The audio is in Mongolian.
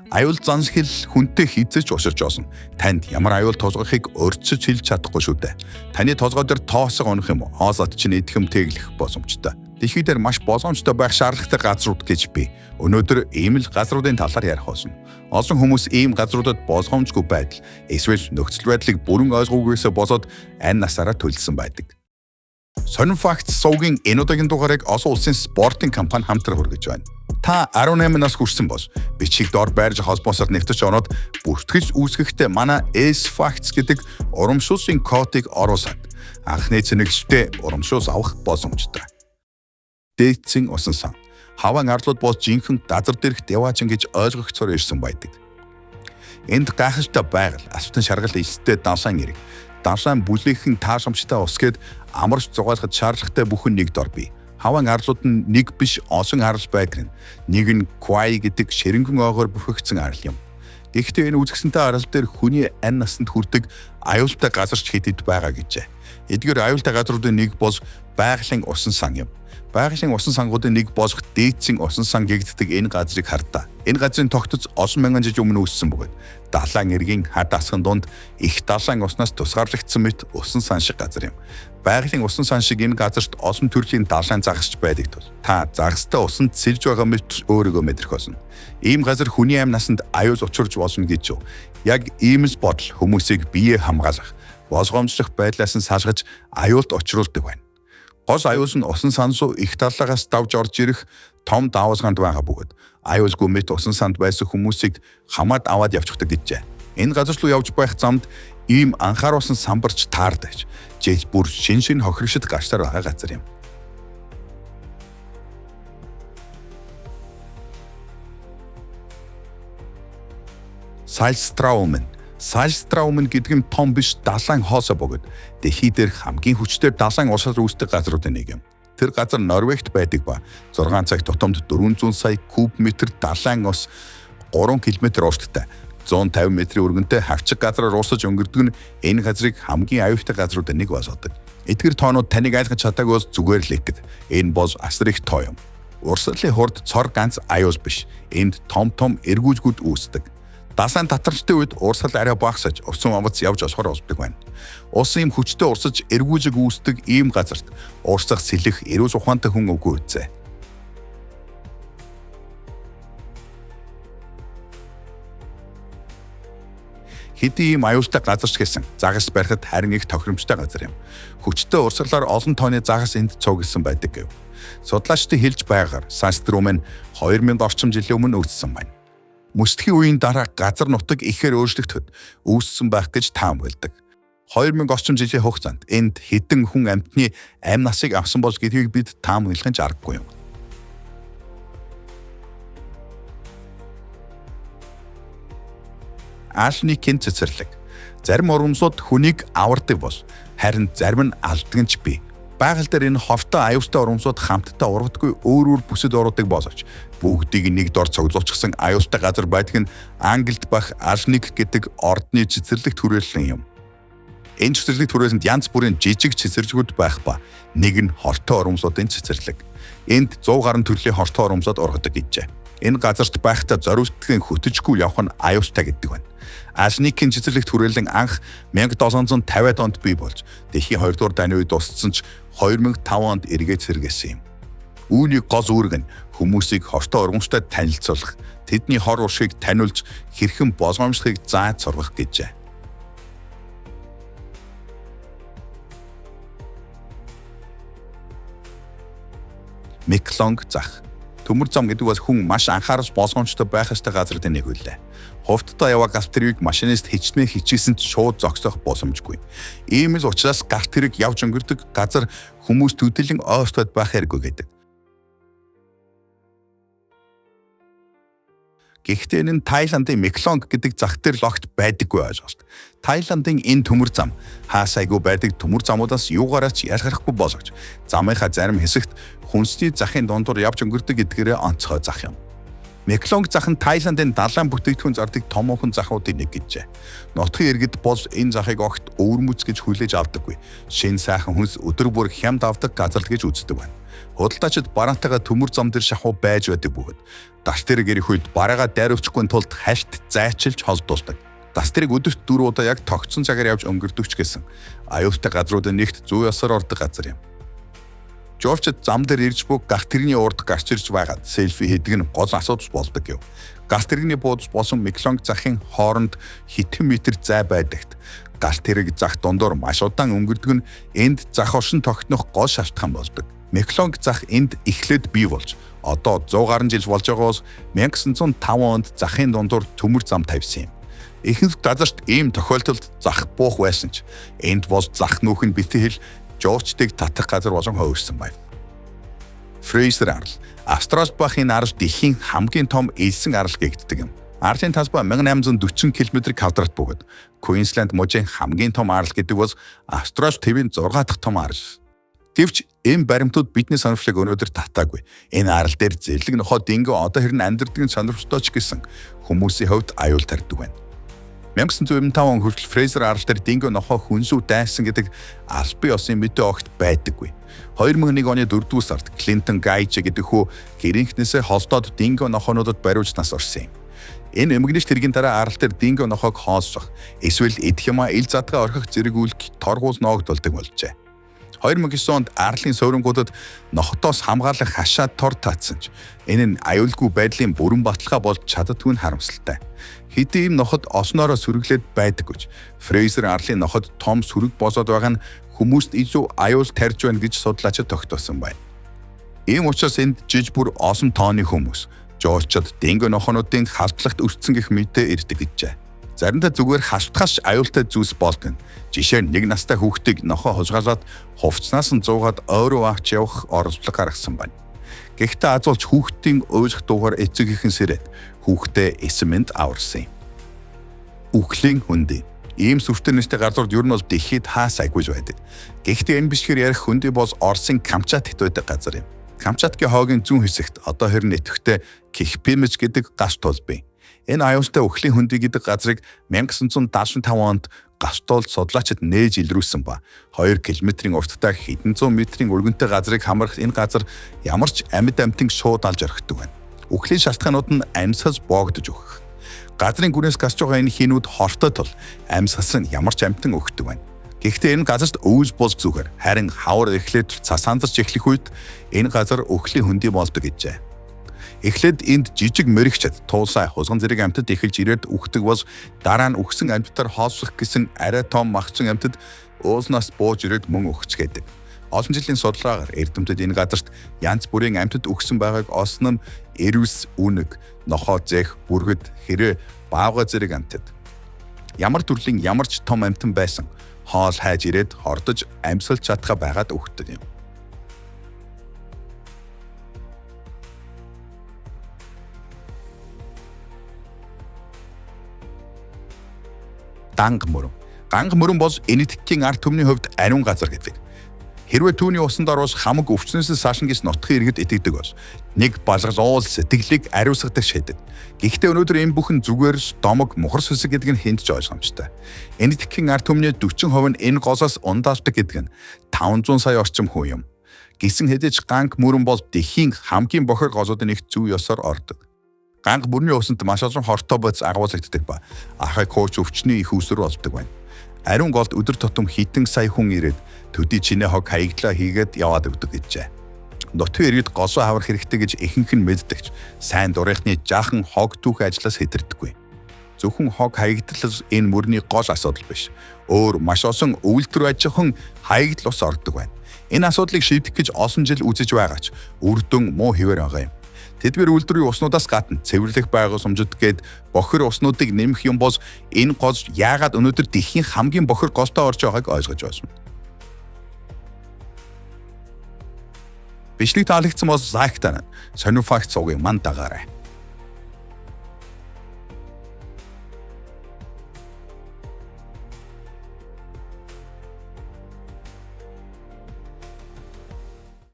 Аюул занс хэл хүнтэй хизэж уширч осно. Танд ямар аюул тозгохыг өөрчилж хэлж чадахгүй шүү дээ. Таны толгой дээр тоосоо онох юм уу? Хоосод чинь идэхэм тэглэх боломжтой. Дэлхий дээр маш боломжтой байх шаардлагатай газрууд гэж би өнөөдөр ийм л газруудын талаар ярих болно. Олон хүмүүс ийм газруудад болгоомжгүй байдал, эсвэл нөхцөл байдлыг бүрэн ойлгохгүйгээсээ болоод ань насаараа төлсөн байдаг. Сонин факт суугийн энэ удаагийн дугаарыг олон улсын спортын компани хамтран хүргэж байна. Та 18 нас хүрсэн бос бичиг дор байрж холбоосоор нэвтэж оноод бүртгэж үүсгэхдээ манай S-Facts гэдэг урамшуулсан кодыг оруулаад анхны цэнэглэлтэй урамшуус авах боломжтой. Дээдсэн усан сан. Хаваан арлууд бол жинхэнэ газар дээрх деваачин гэж ойлгогцоор ирсэн байдаг. Энд гайхалтай байгаль, асвтан шаргал эстэй даншаан ирэг. Даншаан бүлэхэн таашамжтай ус гээд амарч зугаалахад шаардлагатай бүхэн нэг дор бий. Хаваан арлууд нь нэг биш олон арал байдаг нь. Нэг нь Квай гэдэг ширэнгэн оогоор бүхэгдсэн арал юм. Гэхдээ энэ үзэгсэнтэй арал дээр хүний ань насанд хүрдэг аюултай газарч хэдэд байгаа гэжээ. Эдгээр аюултай газруудын нэг бол байгалийн усан сан юм. Байгалийн усан сангуудын нэг болох дээдсэн усан сан гэгддэг энэ газрыг хардаа. Энэ газрын тогтоц олон мянган жил өмнө үүссэн бөгөөд далайн эргийн хад асган дунд их далайн уснаас тусгаарлагдсан мэт усан сан шиг газар юм. Байгалийн усан сан шиг энэ газарт олон төрлийн далайн загасч байдаг тул та загастай усанд сэлж байгаа мэт өөрийгөө мэдрэх болно. Ийм газар хүний амь насанд аюул учруулж болно гэж юу? Яг ийм л бодол хүмүүсийг биеэ хамгаалах, болгоомжлох байдлаас нь салгаж аюулд учруулдаг байна. Гол аюул нь усан сансуу их таллагаас давж орж ирэх том даваалганд байгаа бөгөөд аюулгүй мэт усан санд байсан хүмүүсийг хамаад аваад явчихдаг гэжээ. Энэ газар руу явж байх замд ийм анхааруулсан самбарч таардаж, жил бүр шин хохирогшид гарчаар байгаа газар юм. Сальстраумен гэдэг нь том биш далайн хоосоо бөгөөд дэлхий дээрх хамгийн хүчтэй далайн усаар үүсдэг газруудын нэг юм. Тэр газар Норвегт байдаг ба 6 цаг тутамд 400 сая куб метр далайн ус 3 км урттай 150 метрийн өргөнтэй хавчиг газраар уусаж өнгөрдөг нь энэ газрыг хамгийн аюултай газруудын нэг болгодог. Эдгээр тоонууд таныг айлгаж чадаагүй зүгээр л итгэд. Энэ бол асар их тоо юм. Урсгалын хурд цор ганц аюул биш. Энд том эргүүлгүүд үүсдэг. Далайн татарчдын үед урсгал арай багасж усан овоц явж болохоор болдог байна. Ус ийм хүчтэй урсаж эргүүлжиг үүсдэг ийм газарт урсгах сэлэх эрүүл ухаантай хүн үгүй үзээ. Хэдий ийм аюултай газарч гэсэн загас барихад харин их тохиромжтой газар юм. Хүчтэй урсгалаар олон тооны загас энд цугласан байдаг гэв. Судлаачдын хэлж байгаагаар Сальстраумен 2000 орчим жилийн өмнө үүссэн байна. Мөсдгийн үеийн дараа газар нутаг ихээр өөрчлөгдөд үүссэн байх гэж таамагладаг. 2000 орчим жилийн хугацаанд энд хэдэн хүн амьтны амь насыг авсан бол гэдгийг бид таамаглахын аргагүй юм. Аашникийн цэцэрлэг. Зарим урамсууд хүнийг авардаг бол харин зарим нь алддаг нь ч бий. Байгаль дээр энэ ховтой аюултай урамсууд хамтдаа ургадгүй өөр бүсэд ордог боловч бүгдийг нэг дор цуглуулчихсан аюултай газар байдаг нь Англид бах Аашник гэдэг ордны цэцэрлэг түрээлэн юм. Энэ цэцэрлэг түрээлэнд янз бүрийн жижиг цэцэрлэгүүд байх ба нэг нь хортой урамсуудын цэцэрлэг. Энд 100 гаруй төрлийн хортой урамсууд ургадаг гэжээ. Энэ газарт байхдаа зориултгийн хөтөжгүй явах нь аюултай гэдэг байна. Аашникийн цэцэрлэг түрээлэн анх 1750 онд бий болж дэлхийн 2 дугаар дайны үед дууссан ч 2005 онд эргээд сэргээсэн юм. Үүний гол үүрэг нь хүмүүсийг хортой ургамжтай танилцуулах, тэдний хор уршиг таниулж хэрхэн болгоомжлохыг зааж сургах гэжээ. Меклонг зах. Төмөр зам гэдэг бол хүн маш анхаарал болгоомжтой байх ёстой газрын нэг үлээ. Хувцтай яваа галт тэргийг машинист хичнээн хичээсэн ч шууд зогсоох боломжгүй. Ийм л учраас галт тэрэг явж өнгөрдөг газар хүмүүс төдийлөн ойртоод байх хэрэггүй гэдэг. Гэхдээ энэ Таиландын Меклонг гэдэг зах дээр логт байдаггүй ойлголт. Таиландын энэ төмөр зам хаасайгүй байдаг төмөр замуудаас юугаараач ялгархгүй боловч замынхаа зарим хэсэгт хүнсний захын дундуур явж өнгөрдөг эдгээрээ онцгой зах юм. Меклонг зах нь Таиландын далайн бүтээгдэхүүн зардаг томоохон захуудын нэг гэжээ. Нутгийн иргэд бол энэ захыг огт өвөрмөц гэж хүлээж авдаггүй. Шинэ сайхан хүнс өдөр бүр хямд авдаг газар гэж үздэг байна. Худалдаачид бараантайгаа төмөр зам дээр шахуу байж байдаг бөгөөд дас тэрэг ирэх үед бараагаа дайруулчихгүй тулд хальт зайчилж холдуулдаг. Дас тэрэг өдөрт 4 удаа яг тогтсон цагаар явж өнгөрдөг ч гэсэн аюултай газруудад нэгт зүй ёсоор ордог газар юм. Жоржд зам дээр ирж буг гах тэрэгний урд гарч ирж байгаад селфи хийдэг нь гол асуудал болдог гэв. Гас тэрэгний буудас болсон Меклонг захын хооронд хитэн метр зай байдагт гас тэрэг зах дундуур маш удаан өнгөрдөг нь энд зах оршин тогтнох гол шалтгаан болдог. Меклонг зах энд эхлээд бий болж одоо 100 гаруй жил болж байгаас 1905 онд захын дундуур төмөр зам тавьсан юм. Ихэнх газарт ийм тохиолдолд зах буух байсан ч энд бол зах нүүх нь битгий хэл Жорждыг татах газар болон хувирсан байна. Фрейзер арал Австрали бахын арал дэлхийн хамгийн том элсэн арал гэгддэг юм. Арлын талбай 1840 км квадрат бөгөөд Квинсленд мужийн хамгийн том арал гэдэг бол Австрали төвийн 6 дахь том арал. Гэвч энэ баримтууд бидний сонирхлыг өнөөдөр татаагүй. Энэ арал дээр зэрлэг нохоо динго одоо хэрнээ амьдардаг сонирхолтой ч гэсэн хүмүүсийн хувьд аюул тарьдаг байна. 1995 он хүртэл Фрейзер арал дээр динго нохоо хүнсүү дайсан гэдэг албан ёсны мэдээ огт байдаггүй. 2001 оны 4-р сард Клинтон Гайж гэдэг хүү гэрийнхнээсээ холдоод динго нохоонуудад бариулснаас орсон юм. Энэ эмгэнэж тэргийн дараа арал дээр динго нохоог хоосох, эсвэл идэх юмаа ил задгаа орхих зэрэг үйлдэл торгуул ноогдолдог болжээ. 2009 онд арлын суурингуудад нохотоос хамгаалах хашаа тор татсан ч энэ нь аюулгүй байдлын бүрэн баталгаа болж чаддгүй нь харамсалтай. Хэдийн ийм ноход осноороо сүрэглээд байдаггүй ч Фрейзер арлын ноход том сүрэг босоод байгаа нь хүмүүст илүү аюул тарьж байна гэж судлаачид тогтоосон байна. Ийм учраас энд жиж бүр олон тооны хүмүүс Жоржд динго нохоонуудын халдлагт өртсөн гэх мэдээ ирдэг гэжээ. Заримдаа зүгээр халтгаш аюултай зүйлс болдог. Жишээ нь нэг настай хүүхдийг нохоо хожгаалаад хувцснаас нь зуугаад өөрөө авч явах оролдлого гаргасан байна. Гэхдээ азуулж хүүхдийн уйлах дуугаар эцэг ихэн сэрээд хүүхдээ эсэмэнд аварсан юм. Үхлийн хөндий. Ийм сүртэй нэстэй газрууд ер нь бол дэлхийд хаасайгүй байдаг. Гэхдээ энэ бичгээр ярих хөндий бол Оросын Камчат хэт байдаг газар юм. Камчаткийн хойгийн зүүн хэсэгт одоо хэрнээ идэвхтэй Кихпимэж гэдэг гаш тул бий. Энэ аюултай үхлийн хөндий гэдэг газрыг 1975 онд гашуул судлаачид нээж илрүүлсэн ба 2 км-ийн урттай хэдэн зуун метрийн өргөнтэй газрыг хамрах энэ газар ямар ч амьд амьтан шууд алж орхидог байна. Үхлийн шалтгаанууд нь амьсгал боогдож өгөх. Газрын гүнээс гарч байгаа энэ хийнүүд хортой тул амьсгал нь ямар ч амьтан өгдөг байна. Гэхдээ энэ газарт өвөж бол зүгээр. Харин хавар эхлээд цасаандарч эхлэх үед энэ газар үхлийн хөндий болдог гэжээ. Эхлээд энд жижиг мэрэгчд туулсай хулган зэрэг амьтад эхэлж ирээд үхдэг бол дараа нь үхсэн амьтдаар хоолсох гэсэн арай том махчин амьтад уулнаас бууж ирээд мөн өгчгээд. Олон жилийн судалгаагаар эрдэмтэд энэ газарт янз бүрийн амьтад үхсэн байгааг олсон нь эрвс, үнэг, нохоо зэх, бүргэд, хэрэг, баавга зэрэг амьтад. Ямар төрлийн ямар ч том амьтан байсан хоол хайж ирээд хордож амьсгалж чадхаа байгаад үхдэг юм. Ганга мөрөн бол энэтхэгийн ард түмний хувьд ариун газар гэдэг. Хэрвээ түүний усанд орвол хамаг өвчнөөс саашнгис нутгийн иргэд итгэдэг бол нэг балгал уул сэтгэлийг ариусгадаг шийдэг. Гэхдээ өнөөдөр энэ бүхэн зүгээр домог мухар сүсэг гэдэг нь хэнд ч ойлгомжтой. Энэтхэгийн ард түмний 40% нь энэ голоос ундаалдаг гэдэг нь 500 сая орчим хүн юм. Гисэн хэдэж ганга мөрөн бол дэлхийн хамгийн бохир голуудын нэг зүй ёсоор ордог. Ганга мөрний усанд маш олон хортой бодис агуулгддаг ба ахай коуч өвчний их үүсвэр болдог байна. Ариун голд өдөр тутам хитэн сая хүн ирээд төдий чинээ хог хаягдлаа хийгээд яваад өгдөг гэжээ. Нутгийн иргэд голоо хаврах хэрэгтэй гэж ихэнх нь мэддэгч сайн дурынхны жаахан хог түүх ажлаас хэтэрдэггүй. Зөвхөн хог хаягдлал энэ мөрний гол асуудал биш. Өөр маш олон өвөлтөр ажихан хаягдл ус ордог байна. Энэ асуудлыг шийдэх гэж олон жил үзэж байгаа ч үр дүн муу хэвээр байгаа юм. Тэдгээр үйлдвэрийн уснуудаас гадна цэвэрлэх байгууламжид гээд бохир уснуудыг нэмэх юм бол энэ гол яагаад өнөөдөр дэлхийн хамгийн бохир голтой орж байгааг ойлгож байна. Бичлэг таалагдсан бол лайк дараа. Сонир факт цугийн манд дагаарай.